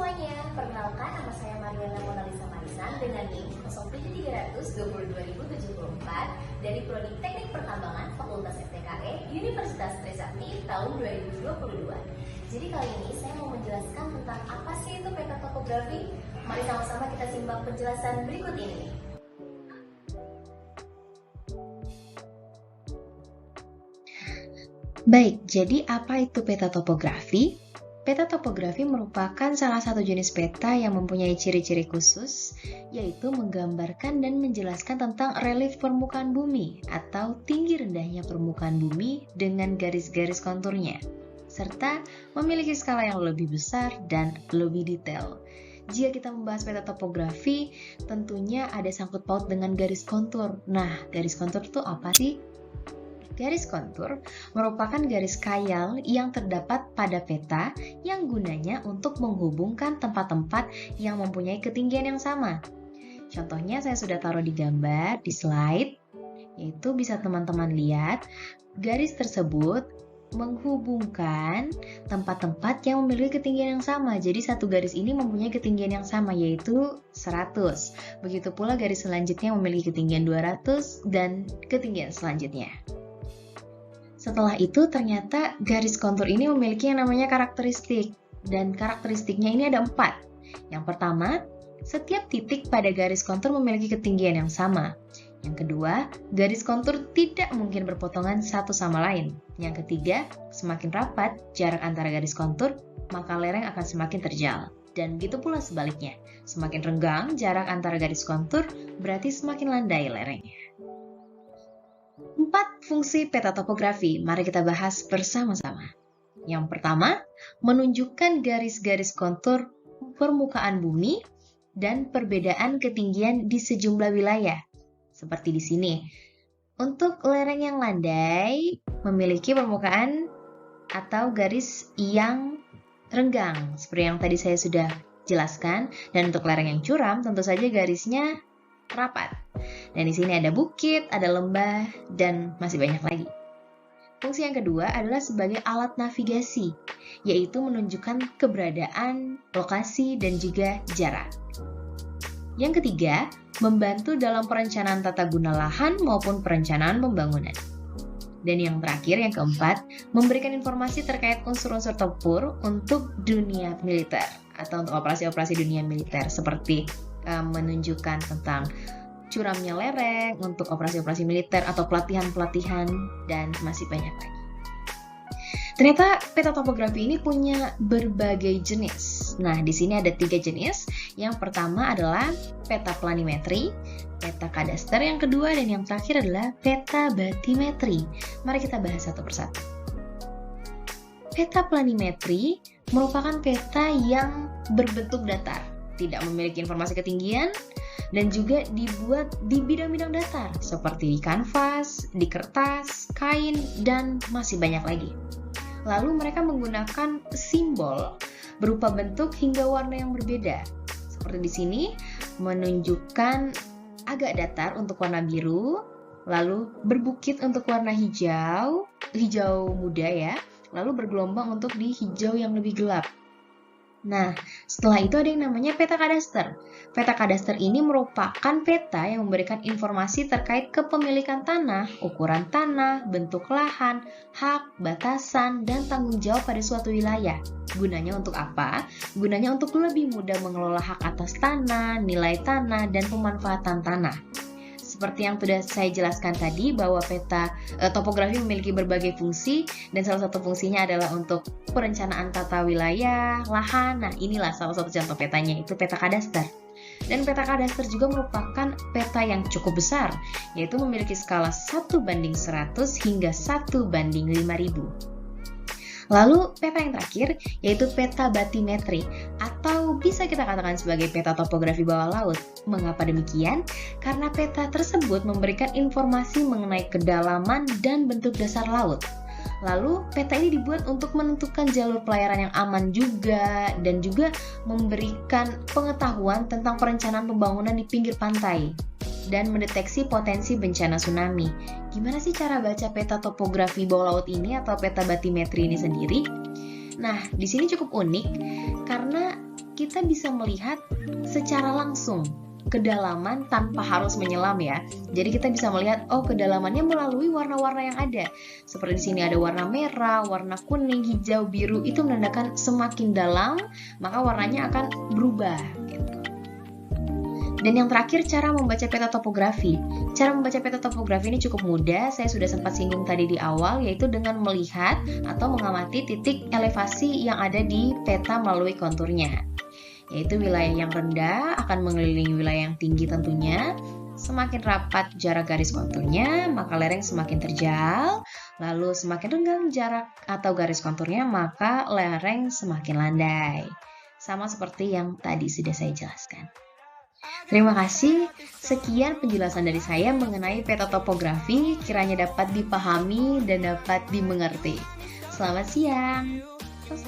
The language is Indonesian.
semuanya, perkenalkan nama saya Mariana Monalisa Marisan dengan NIM 07300 dari Prodi Teknik Pertambangan Fakultas FTKE Universitas Trisakti tahun 2022. Jadi kali ini saya mau menjelaskan tentang apa sih itu peta topografi. Mari sama-sama kita simak penjelasan berikut ini. Baik, jadi apa itu peta topografi? Peta topografi merupakan salah satu jenis peta yang mempunyai ciri-ciri khusus, yaitu menggambarkan dan menjelaskan tentang relief permukaan bumi atau tinggi rendahnya permukaan bumi dengan garis-garis konturnya, serta memiliki skala yang lebih besar dan lebih detail. Jika kita membahas peta topografi, tentunya ada sangkut paut dengan garis kontur. Nah, garis kontur itu apa sih? Garis kontur merupakan garis khayal yang terdapat pada peta yang gunanya untuk menghubungkan tempat-tempat yang mempunyai ketinggian yang sama. Contohnya saya sudah taruh di gambar, di slide, yaitu bisa teman-teman lihat, garis tersebut menghubungkan tempat-tempat yang memiliki ketinggian yang sama. Jadi satu garis ini mempunyai ketinggian yang sama, yaitu 100. Begitu pula garis selanjutnya memiliki ketinggian 200 dan ketinggian selanjutnya. Setelah itu ternyata garis kontur ini memiliki yang namanya karakteristik, dan karakteristiknya ini ada 4. Yang pertama, setiap titik pada garis kontur memiliki ketinggian yang sama. Yang kedua, garis kontur tidak mungkin berpotongan satu sama lain. Yang ketiga, semakin rapat jarak antara garis kontur, maka lereng akan semakin terjal. Dan begitu pula sebaliknya, semakin renggang jarak antara garis kontur, berarti semakin landai lerengnya. 4 fungsi peta topografi, mari kita bahas bersama-sama. Yang pertama, menunjukkan garis-garis kontur permukaan bumi dan perbedaan ketinggian di sejumlah wilayah. Seperti di sini. Untuk lereng yang landai, memiliki permukaan atau garis yang renggang, seperti yang tadi saya sudah jelaskan. Dan untuk lereng yang curam, tentu saja garisnya rapat. Dan di sini ada bukit, ada lembah, dan masih banyak lagi. Fungsi yang kedua adalah sebagai alat navigasi, yaitu menunjukkan keberadaan, lokasi, dan juga jarak. Yang ketiga, membantu dalam perencanaan tata guna lahan maupun perencanaan pembangunan. Dan yang terakhir, yang keempat, memberikan informasi terkait unsur-unsur tempur untuk dunia militer atau untuk operasi-operasi dunia militer, seperti menunjukkan tentang curamnya lereng untuk operasi-operasi militer atau pelatihan-pelatihan, dan masih banyak lagi. Ternyata peta topografi ini punya berbagai jenis. Nah, di sini ada 3 jenis. Yang pertama adalah peta planimetri, peta kadaster yang kedua, dan yang terakhir adalah peta batimetri. Mari kita bahas satu persatu. Peta planimetri merupakan peta yang berbentuk datar, tidak memiliki informasi ketinggian, dan juga dibuat di bidang-bidang datar, seperti di kanvas, di kertas, kain, dan masih banyak lagi. Lalu mereka menggunakan simbol berupa bentuk hingga warna yang berbeda. Seperti di sini, menunjukkan agak datar untuk warna biru, lalu berbukit untuk warna hijau, hijau muda ya, lalu bergelombang untuk di hijau yang lebih gelap. Nah, setelah itu ada yang namanya peta kadaster. Peta kadaster ini merupakan peta yang memberikan informasi terkait kepemilikan tanah, ukuran tanah, bentuk lahan, hak, batasan, dan tanggung jawab pada suatu wilayah. Gunanya untuk apa? Gunanya untuk lebih mudah mengelola hak atas tanah, nilai tanah, dan pemanfaatan tanah. Seperti yang sudah saya jelaskan tadi, bahwa peta topografi memiliki berbagai fungsi, dan salah satu fungsinya adalah untuk perencanaan tata wilayah, lahan. Nah, inilah salah satu contoh petanya, itu peta kadaster. Dan peta kadaster juga merupakan peta yang cukup besar, yaitu memiliki skala 1:100 hingga 1:5000. Lalu peta yang terakhir yaitu peta batimetri, atau bisa kita katakan sebagai peta topografi bawah laut. Mengapa demikian? Karena peta tersebut memberikan informasi mengenai kedalaman dan bentuk dasar laut. Lalu peta ini dibuat untuk menentukan jalur pelayaran yang aman juga, dan juga memberikan pengetahuan tentang perencanaan pembangunan di pinggir pantai dan mendeteksi potensi bencana tsunami. Gimana sih cara baca peta topografi bawah laut ini atau peta batimetri ini sendiri? Nah, di sini cukup unik karena kita bisa melihat secara langsung kedalaman tanpa harus menyelam ya. Jadi kita bisa melihat kedalamannya melalui warna-warna yang ada. Seperti di sini ada warna merah, warna kuning, hijau, biru. Itu menandakan semakin dalam, maka warnanya akan berubah gitu. Dan yang terakhir, cara membaca peta topografi. Cara membaca peta topografi ini cukup mudah, saya sudah sempat singgung tadi di awal, yaitu dengan melihat atau mengamati titik elevasi yang ada di peta melalui konturnya. Yaitu wilayah yang rendah akan mengelilingi wilayah yang tinggi tentunya. Semakin rapat jarak garis konturnya, maka lereng semakin terjal. Lalu semakin renggang jarak atau garis konturnya, maka lereng semakin landai. Sama seperti yang tadi sudah saya jelaskan. Terima kasih. Sekian penjelasan dari saya mengenai peta topografi, kiranya dapat dipahami dan dapat dimengerti. Selamat siang.